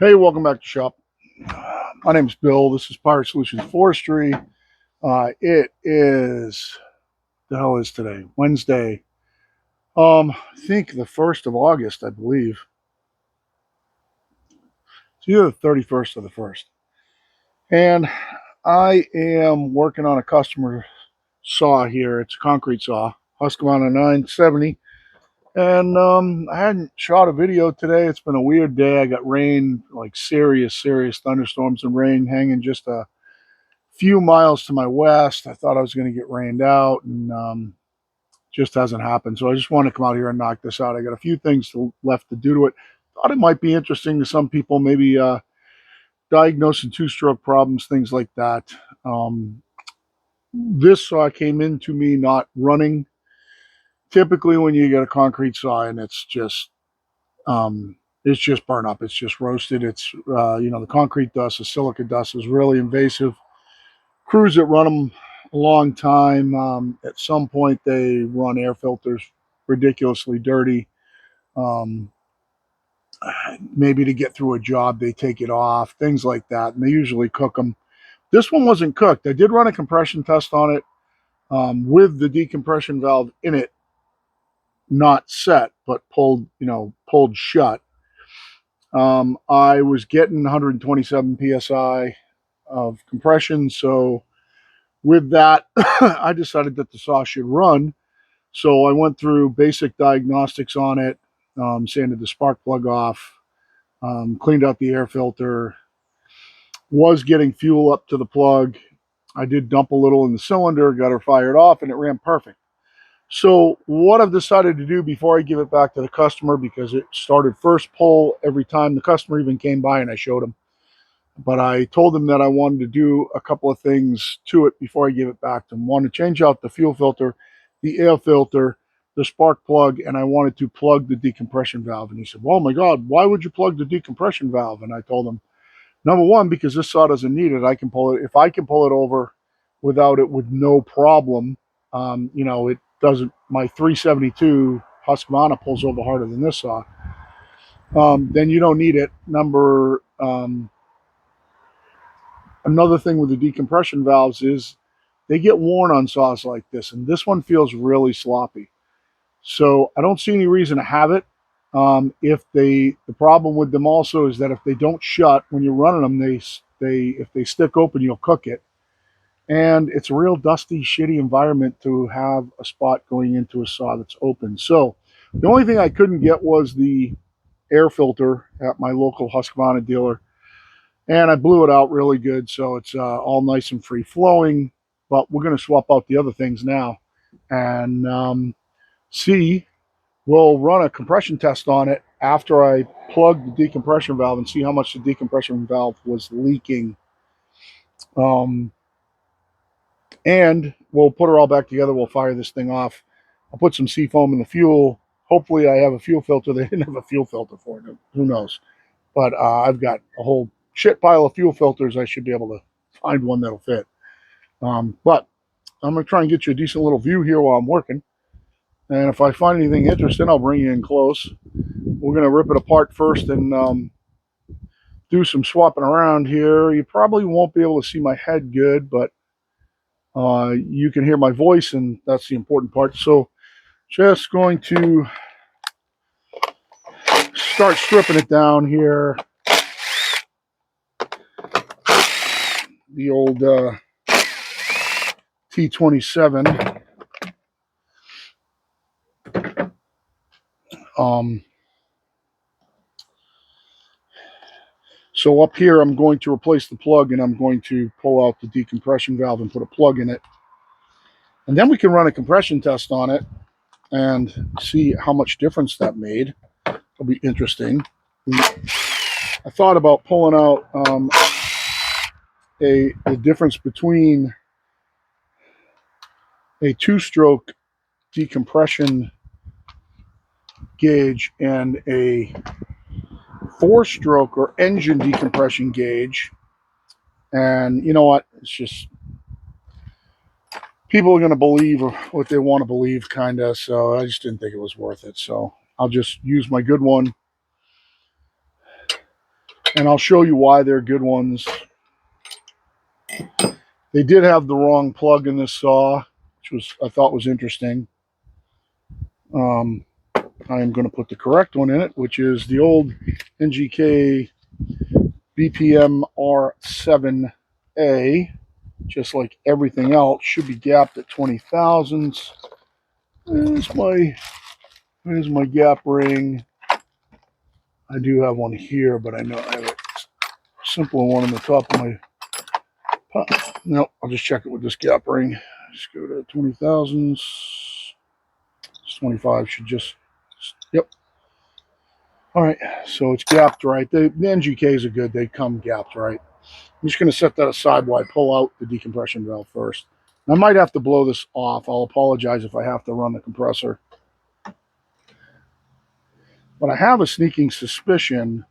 Hey, welcome back to shop. My name's Bill. This is Pirate Solutions Forestry. It is the hell is today? Wednesday. I think the 1st of August, I believe. It's either the 31st or the 1st. And I am working on a customer saw here. It's a concrete saw, Husqvarna 970. And I hadn't shot a video today. It's been a weird day. I got rain, like serious thunderstorms and rain hanging just a few miles to my west. I thought I was going to get rained out, and just hasn't happened. So I just want to come out here and knock this out. I got a few things left to do to it. Thought it might be interesting to some people, maybe diagnosing two-stroke problems, things like that. This saw came into me not running. Typically, when you get a concrete saw and it's just burnt up, it's just roasted. It's the concrete dust, the silica dust is really invasive. Crews that run them a long time, at some point they run air filters ridiculously dirty. Um, Maybe to get through a job, they take it off, things like that, and they usually cook them. This one wasn't cooked. I did run a compression test on it with the decompression valve in it, not set, but pulled shut. I was getting 127 psi of compression, so with that, I decided that the saw should run. So I went through basic diagnostics on it, sanded the spark plug off, cleaned out the air filter, was getting fuel up to the plug. I did dump a little in the cylinder, got her fired off, and it ran perfect. So what I've decided to do before I give it back to the customer, because it started first pull every time the customer even came by and I showed him, but I told them that I wanted to do a couple of things to it before I give it back to them. I wanted to change out the fuel filter, the air filter, the spark plug, and I wanted to plug the decompression valve. And he said, "Oh my God, why would you plug the decompression valve?" And I told him, number one, because this saw doesn't need it. I can pull it. If I can pull it over without it with no problem, it doesn't. My 372 Husqvarna pulls over harder than this saw. Then you don't need it. Another thing with the decompression valves is they get worn on saws like this, and this one feels really sloppy. So I don't see any reason to have it. The problem with them also is that if they don't shut when you're running them, if they stick open, you'll cook it, and it's a real dusty, shitty environment to have a spot going into a saw that's open. So the only thing I couldn't get was the air filter at my local Husqvarna dealer, and I blew it out really good, so it's all nice and free flowing. But we're going to swap out the other things now, and see. We'll run a compression test on it after I plug the decompression valve and see how much the decompression valve was leaking. And we'll put her all back together. We'll fire this thing off. I'll put some seafoam in the fuel. Hopefully I have a fuel filter. They didn't have a fuel filter for it. Who knows? But I've got a whole shit pile of fuel filters. I should be able to find one that'll fit. But I'm going to try and get you a decent little view here while I'm working. And if I find anything interesting, I'll bring you in close. We're going to rip it apart first and do some swapping around here. You probably won't be able to see my head good, but you can hear my voice, and that's the important part. So just going to start stripping it down here. The old T27. So up here, I'm going to replace the plug, and I'm going to pull out the decompression valve and put a plug in it. And then we can run a compression test on it and see how much difference that made. It'll be interesting. I thought about pulling out the difference between a two-stroke decompression gauge and a four-stroke or engine decompression gauge. And you know what? It's just people are going to believe what they want to believe, kind of. So I just didn't think it was worth it. So I'll just use my good one. And I'll show you why they're good ones. They did have the wrong plug in this saw, which I thought was interesting. I am going to put the correct one in it, which is the old NGK BPM R7A. Just like everything else, should be gapped at 20 thousandths. There's my gap ring. I do have one here, but I know I have a simpler one on the top of my. No, I'll just check it with this gap ring. Just go to 20 thousandths. 25 should just. Yep. All right, so it's gapped right. The NGKs are good. They come gapped right. I'm just going to set that aside while I pull out the decompression valve first. I might have to blow this off. I'll apologize if I have to run the compressor. But I have a sneaking suspicion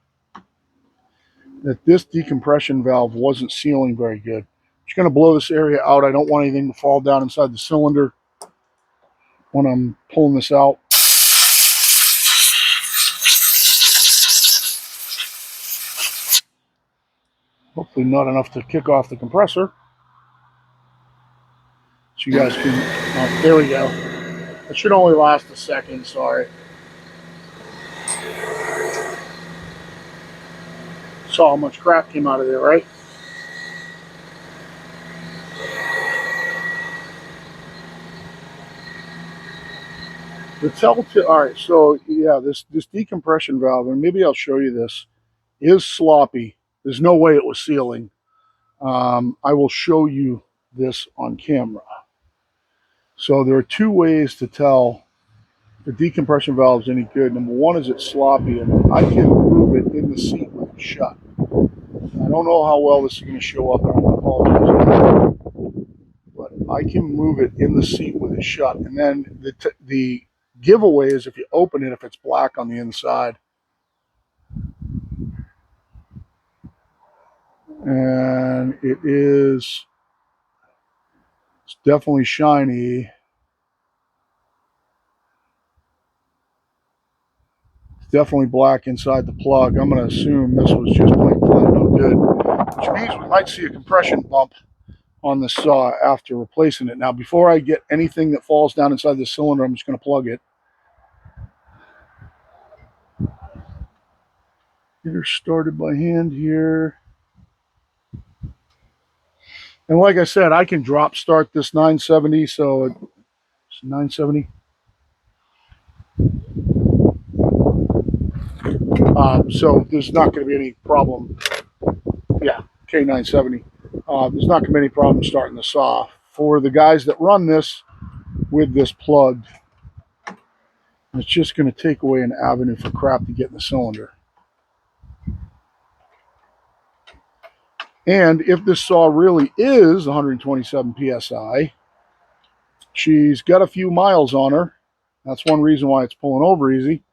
that this decompression valve wasn't sealing very good. I'm just going to blow this area out. I don't want anything to fall down inside the cylinder when I'm pulling this out. Hopefully not enough to kick off the compressor. So you guys can, oh, there we go. It should only last a second, sorry. Saw how much crap came out of there, right? The telltale, all right, so yeah, this decompression valve, and maybe I'll show you this, is sloppy. There's no way it was sealing. I will show you this on camera. So there are two ways to tell the decompression valve is any good. Number one is it's sloppy, and I can move it in the seat with it shut. I don't know how well this is going to show up, and I apologize, but I can move it in the seat with it shut. And then the giveaway is if you open it, if it's black on the inside. And it's definitely shiny. It's definitely black inside the plug. I'm going to assume this was just plain no good, which means we might see a compression bump on the saw after replacing it. Now, before I get anything that falls down inside the cylinder, I'm just going to plug it. Get her started by hand here. And like I said, I can drop start this 970, so it's 970. So there's not going to be any problem. Yeah, K970. There's not going to be any problem starting the saw. For the guys that run this with this plugged, it's just going to take away an avenue for crap to get in the cylinder. And if this saw really is 127 PSI, she's got a few miles on her. That's one reason why it's pulling over easy.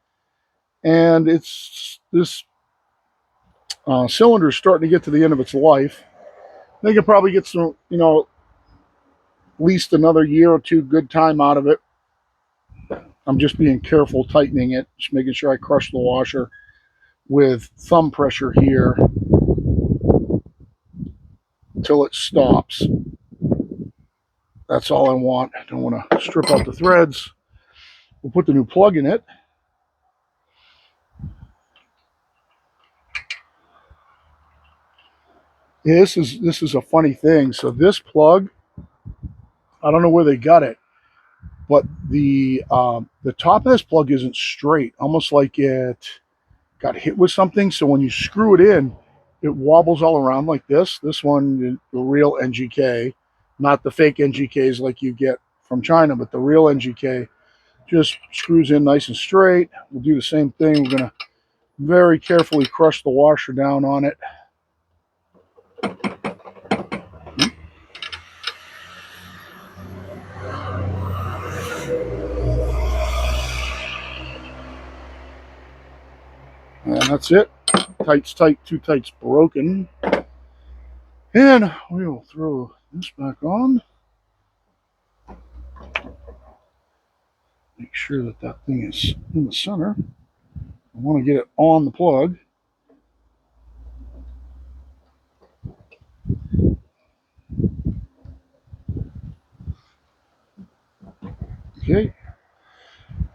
And it's this cylinder is starting to get to the end of its life. They could probably get some, at least another year or two good time out of it. I'm just being careful tightening it, just making sure I crush the washer with thumb pressure here till it stops. That's all I want. I don't want to strip out the threads. We'll put the new plug in it. Yeah, this is a funny thing. So this plug, I don't know where they got it, but the top of this plug isn't straight, almost like it got hit with something. So when you screw it in, it wobbles all around like this. This one, the real NGK, not the fake NGKs like you get from China, but the real NGK just screws in nice and straight. We'll do the same thing. We're going to very carefully crush the washer down on it. And that's it. Tight's tight, too tight's broken. And we will throw this back on. Make sure that that thing is in the center. I want to get it on the plug. Okay.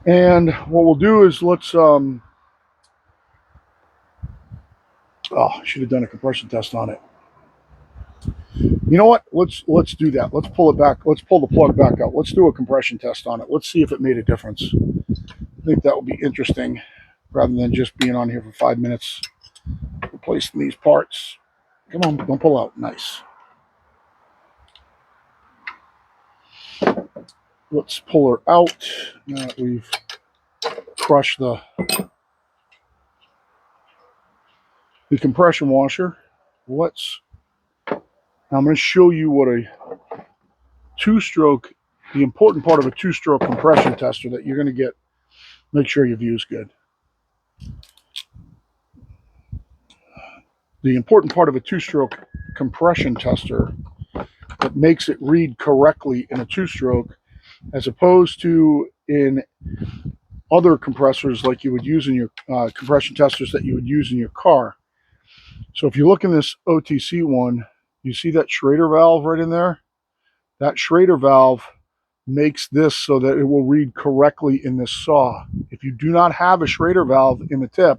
And what we'll do is let's oh, I should have done a compression test on it. You know what? Let's do that. Let's pull it back. Let's pull the plug back out. Let's do a compression test on it. Let's see if it made a difference. I think that would be interesting rather than just being on here for 5 minutes replacing these parts. Come on, don't pull out. Nice. Let's pull her out now that we've crushed the compression washer. I'm going to show you what a two-stroke, the important part of a two-stroke compression tester that you're going to get. Make sure your view is good. The important part of a two-stroke compression tester that makes it read correctly in a two-stroke, as opposed to in other compressors like you would use in your compression testers that you would use in your car. So if you look in this OTC one, you see that Schrader valve right in there? That Schrader valve makes this so that it will read correctly in this saw. If you do not have a Schrader valve in the tip,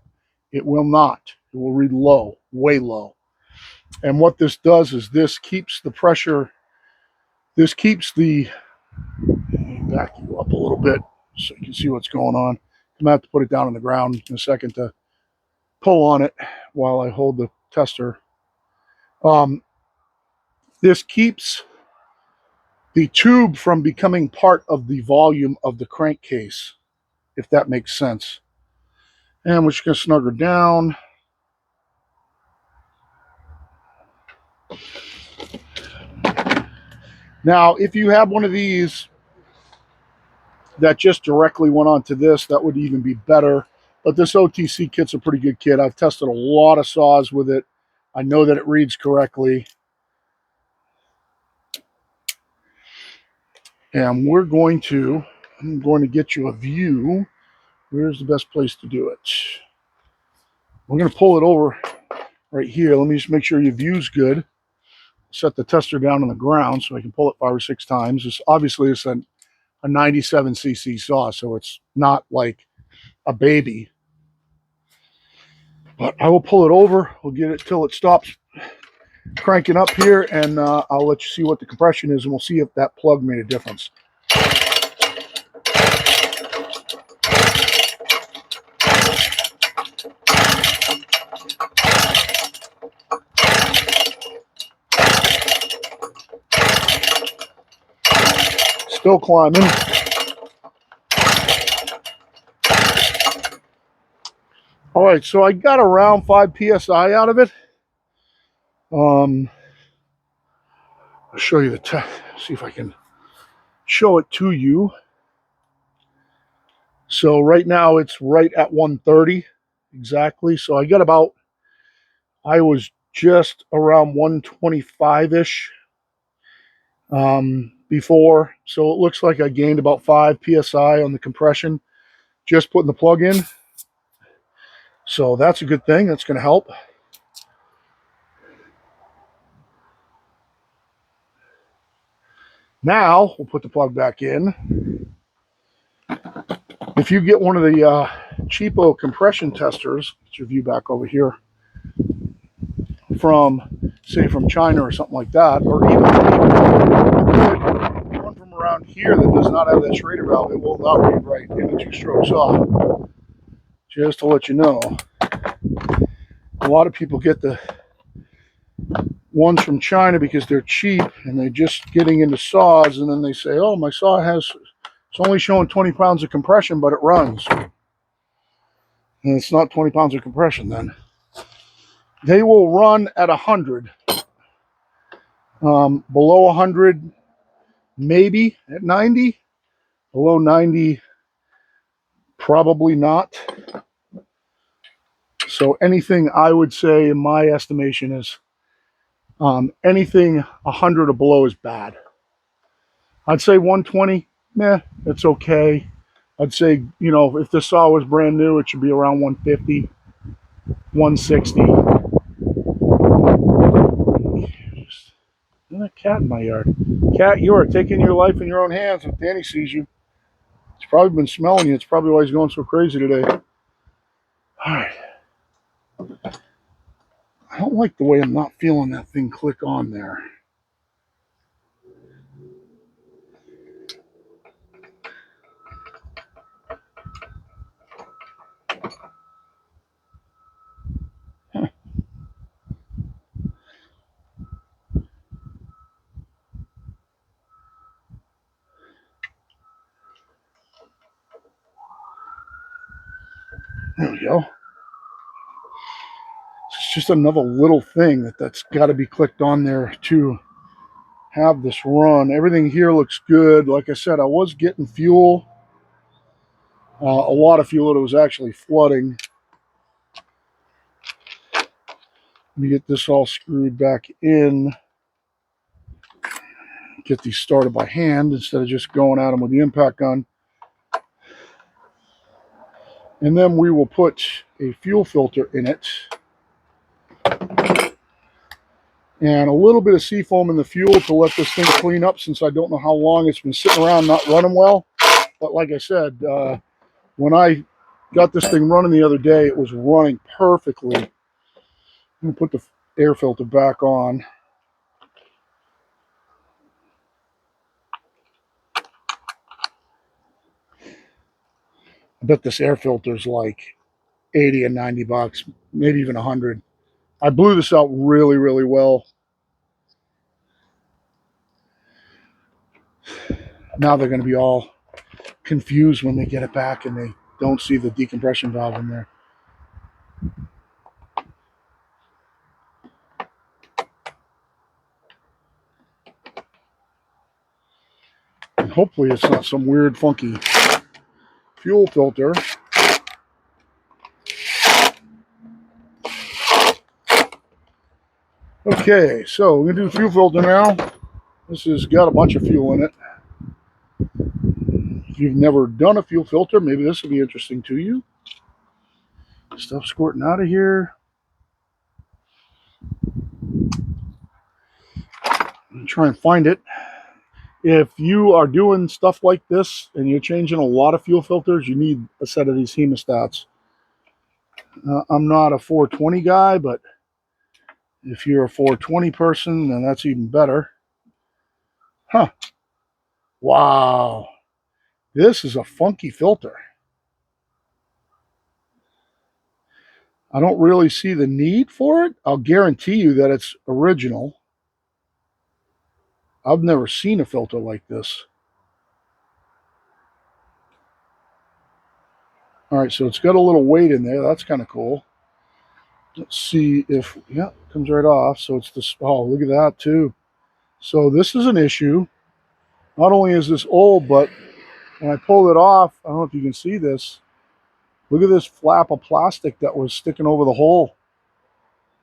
it will not. It will read low, way low. And what this does is this keeps the pressure, this keeps the, back you up a little bit so you can see what's going on. I'm going to have to put it down on the ground in a second to pull on it while I hold the tester. This keeps the tube from becoming part of the volume of the crankcase, if that makes sense. And we're just going to snug her down. Now, if you have one of these that just directly went onto this, that would even be better. But this OTC kit's a pretty good kit. I've tested a lot of saws with it. I know that it reads correctly. And I'm going to get you a view. Where's the best place to do it? We're going to pull it over right here. Let me just make sure your view's good. Set the tester down on the ground so I can pull it 5 or 6 times. It's obviously it's a 97cc saw, so it's not like a baby. But I will pull it over. We'll get it till it stops cranking up here, and I'll let you see what the compression is, and we'll see if that plug made a difference. Still climbing. All right, so I got around 5 psi out of it. I'll show you the test. See if I can show it to you. So right now it's right at 130 exactly. So I was just around 125-ish before. So it looks like I gained about 5 psi on the compression just putting the plug in. So that's a good thing. That's going to help. Now we'll put the plug back in. If you get one of the cheapo compression testers, get your view back over here, from China or something like that, or even one from around here that does not have that Schrader valve, it will not read right in a two-stroke saw. Just to let you know, a lot of people get the ones from China because they're cheap and they're just getting into saws, and then they say, oh, my saw it's only showing 20 pounds of compression, but it runs. And it's not 20 pounds of compression then. They will run at 100. Below 100, maybe at 90. Below 90, probably not. So anything I would say in my estimation is anything 100 or below is bad. I'd say 120, it's okay. I'd say, if this saw was brand new, it should be around 150, 160. There's a cat in my yard. Cat, you are taking your life in your own hands if Danny sees you. He's probably been smelling you. It's probably why he's going so crazy today. All right. I don't like the way I'm not feeling that thing click on there. Huh. There we go. It's just another little thing that's got to be clicked on there to have this run. Everything here looks good. Like I said, I was getting fuel, a lot of fuel. It was actually flooding. Let me get this all screwed back in. Get these started by hand instead of just going at them with the impact gun. And then we will put a fuel filter in it. And a little bit of seafoam in the fuel to let this thing clean up, since I don't know how long it's been sitting around not running well. But like I said, when I got this thing running the other day, it was running perfectly. I'm going to put the air filter back on. I bet this air filter is like 80 and 90 bucks, maybe even 100. I blew this out really, really well. Now they're going to be all confused when they get it back and they don't see the decompression valve in there. And hopefully it's not some weird, funky fuel filter. Okay, so we're going to do the fuel filter now. This has got a bunch of fuel in it. If you've never done a fuel filter, maybe this will be interesting to you. Stuff squirting out of here. I'm try and find it. If you are doing stuff like this and you're changing a lot of fuel filters, you need a set of these hemostats. I'm not a 420 guy, but if you're a 420 person, then that's even better. Huh. Wow. This is a funky filter. I don't really see the need for it. I'll guarantee you that it's original. I've never seen a filter like this. All right, so it's got a little weight in there. That's kind of cool. Let's see if, yeah, it comes right off. So it's this, oh, look at that too. So this is an issue. Not only is this old, but when I pull it off, I don't know if you can see this. Look at this flap of plastic that was sticking over the hole.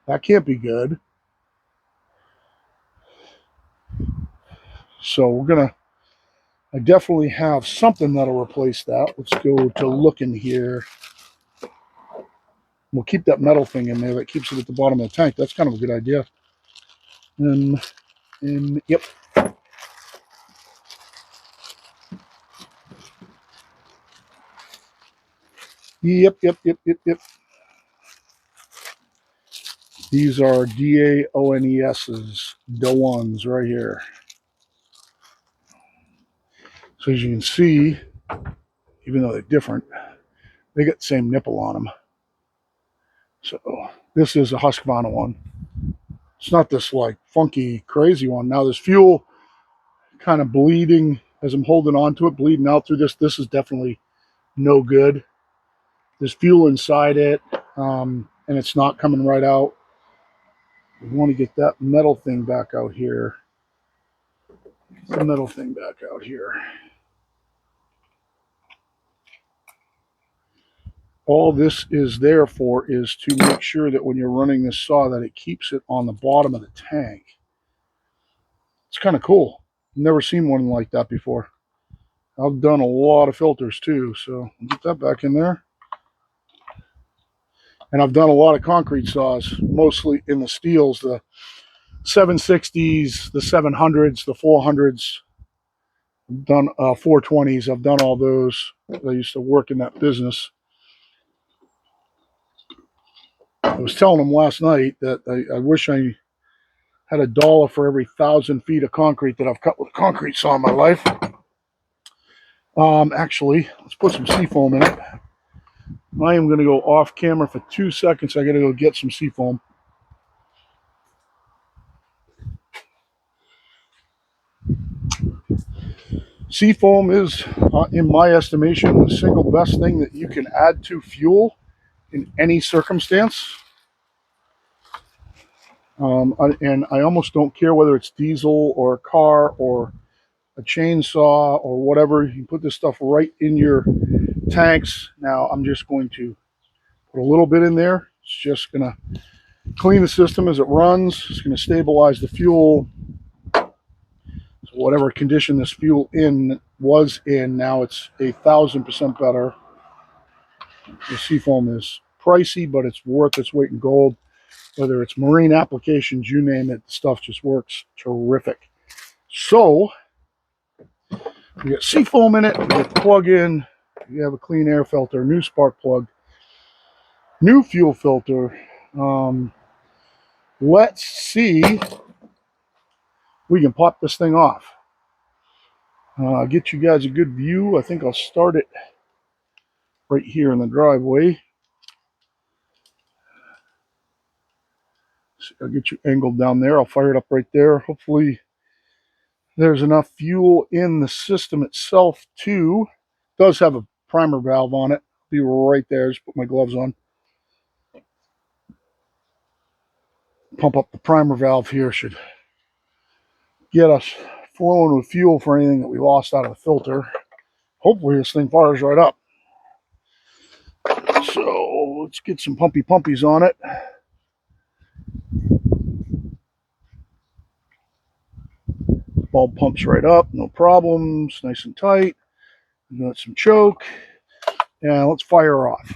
That can't be good. So we're gonna, I definitely have something that'll replace that. Let's go to looking here. We'll keep that metal thing in there that keeps it at the bottom of the tank. That's kind of a good idea. And yep. Yep. These are DAONES's, DAONES right here. So as you can see, even though they're different, they got the same nipple on them. So this is a Husqvarna one. It's not this like funky, crazy one. Now this fuel kind of bleeding as I'm holding on to it, bleeding out through this. This is definitely no good. There's fuel inside it, and it's not coming right out. We want to get that metal thing back out here. The metal thing back out here. All this is there for is to make sure that when you're running this saw that it keeps it on the bottom of the tank. It's kind of cool. Never seen one like that before. I've done a lot of filters too, so I'll get that back in there. And I've done a lot of concrete saws, mostly in the steels, the 760s, the 700s, the 400s. Done 420s. I've done all those. I used to work in that business. I was telling them last night that I wish I had $1 for every 1,000 feet of concrete that I've cut with a concrete saw in my life. Actually, let's put some seafoam in it. I am going to go off camera for 2 seconds. I got to go get some seafoam. Seafoam is, in my estimation, the single best thing that you can add to fuel in any circumstance. And I almost don't care whether it's diesel or a car or a chainsaw or whatever. You can put this stuff right in your tanks. Now I'm just going to put a little bit in there. It's just going to clean the system as it runs. It's going to stabilize the fuel. So whatever condition this fuel was in, now it's 1,000% better. The seafoam is pricey, but it's worth its weight in gold. Whether it's marine applications, you name it, the stuff just works terrific. So we got seafoam in it. We get the plug in. You have a clean air filter, new spark plug, new fuel filter. Let's see if we can pop this thing off. Get you guys a good view. I think I'll start it right here in the driveway. So I'll get you angled down there. I'll fire it up right there. Hopefully there's enough fuel in the system itself too. It does have a primer valve on it. Be right there. Just put my gloves on. Pump up the primer valve here. Should get us flowing with fuel for anything that we lost out of the filter. Hopefully this thing fires right up. So let's get some pumpies on it. Bulb pumps right up, no problems, nice and tight. Got some choke. And let's fire off.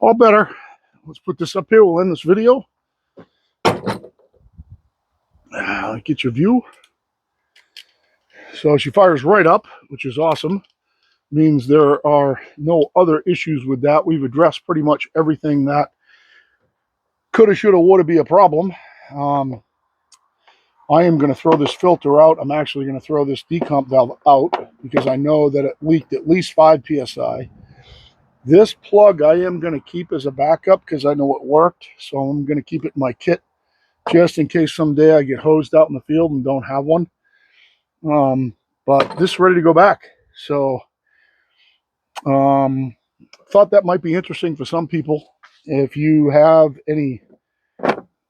All better. Let's put this up here. We'll end this video. Get your view. So she fires right up, which is awesome. Means there are no other issues with that. We've addressed pretty much everything that coulda, shoulda, woulda be a problem. I am going to throw this filter out. I'm actually going to throw this decomp valve out because I know that it leaked at least 5 psi. This plug I am going to keep as a backup because I know it worked. So I'm going to keep it in my kit just in case someday I get hosed out in the field and don't have one. But this is ready to go back. So thought that might be interesting for some people. If you have any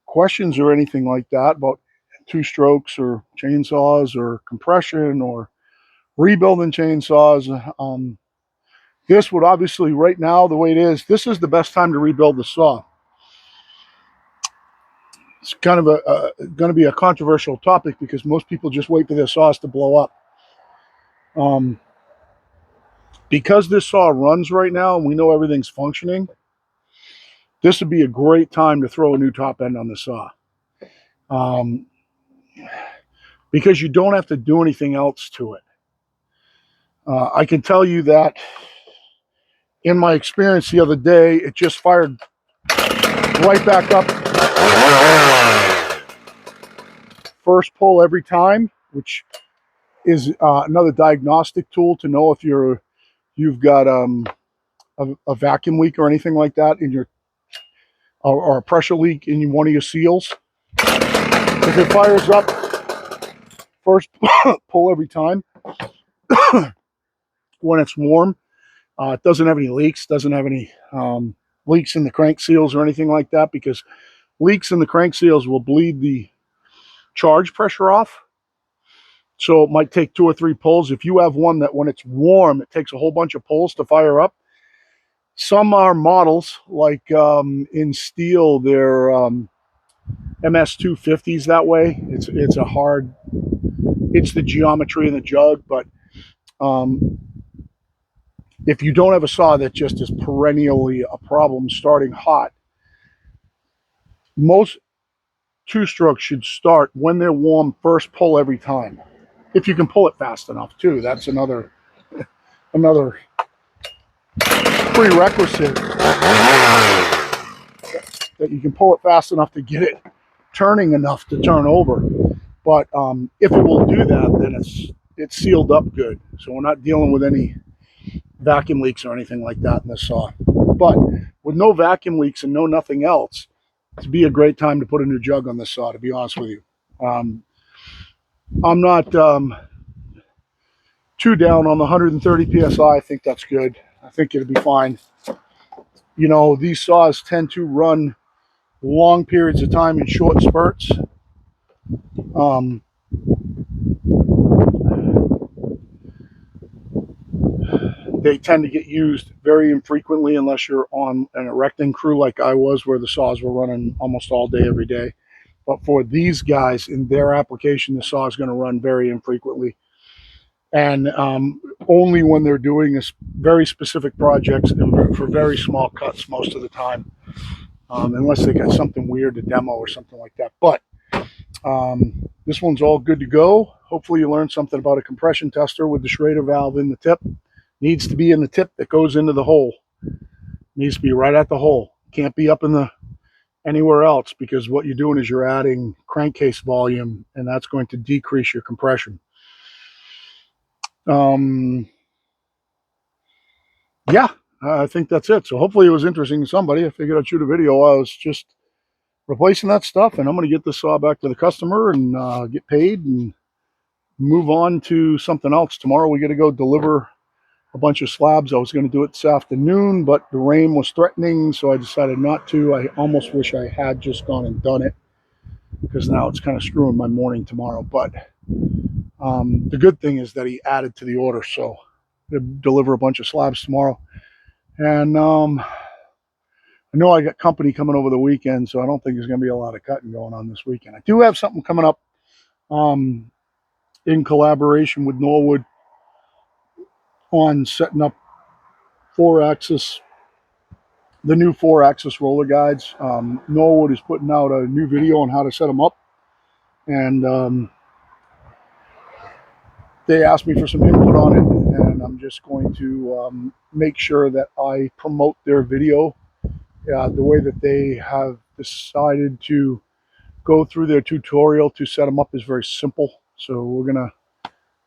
questions or anything like that about two strokes or chainsaws or compression or rebuilding chainsaws, this would obviously, right now, the way it is, this is the best time to rebuild the saw. It's kind of going to be a controversial topic because most people just wait for their saws to blow up. Because this saw runs right now and we know everything's functioning, this would be a great time to throw a new top end on the saw. Because you don't have to do anything else to it. I can tell you that in my experience the other day, it just fired right back up. First pull every time, which is another diagnostic tool to know if you've got a vacuum leak or anything like that in your or a pressure leak in one of your seals. If it fires up, first pull every time. when it's warm. It doesn't have any leaks, doesn't have any leaks in the crank seals or anything like that, because leaks in the crank seals will bleed the charge pressure off. So it might take 2 or 3 pulls. If you have one that when it's warm, it takes a whole bunch of pulls to fire up. Some are models, like in steel, they're MS250s that way. It's a hard, it's the geometry in the jug, but if you don't have a saw that just is perennially a problem starting hot, most two-strokes should start when they're warm, first pull every time. If you can pull it fast enough too. That's another prerequisite, that you can pull it fast enough to get it turning enough to turn over. But if it will do that, then it's sealed up good. So we're not dealing with any vacuum leaks or anything like that in this saw. But with no vacuum leaks and no nothing else, it'd be a great time to put a new jug on this saw, to be honest with you. I'm not too down on the 130 psi. I think that's good. I think it'll be fine. You know, these saws tend to run long periods of time in short spurts. They tend to get used very infrequently unless you're on an erecting crew like I was, where the saws were running almost all day, every day. But for these guys, in their application, the saw is going to run very infrequently. And only when they're doing very specific projects and for very small cuts most of the time, unless they got something weird to demo or something like that. But this one's all good to go. Hopefully you learned something about a compression tester with the Schrader valve in the tip. Needs to be in the tip that goes into the hole. Needs to be right at the hole. Can't be up in the anywhere else, because what you're doing is you're adding crankcase volume, and that's going to decrease your compression. Yeah, I think that's it. So hopefully it was interesting to somebody. I figured I'd shoot a video. I was just replacing that stuff, and I'm going to get this saw back to the customer and get paid and move on to something else. Tomorrow we got to go deliver a bunch of slabs. I was going to do it this afternoon, but the rain was threatening, so I decided not to. I almost wish I had just gone and done it, because now it's kind of screwing my morning tomorrow. But the good thing is that he added to the order, so I'll deliver a bunch of slabs tomorrow. And I know I got company coming over the weekend, so I don't think there's going to be a lot of cutting going on this weekend. I do have something coming up in collaboration with Norwood on setting up 4-axis, the new 4-axis roller guides. Norwood is putting out a new video on how to set them up, and they asked me for some input on it, and I'm just going to make sure that I promote their video. The way that they have decided to go through their tutorial to set them up is very simple. So we're going to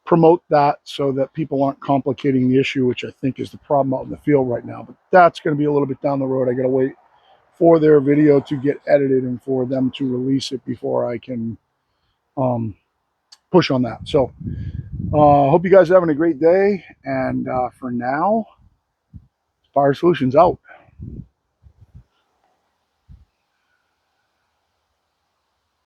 promote that so that people aren't complicating the issue, which I think is the problem out in the field right now. But that's going to be a little bit down the road. I got to wait for their video to get edited and for them to release it before I can push on that. So hope you guys are having a great day. And for now, Fire Solutions out.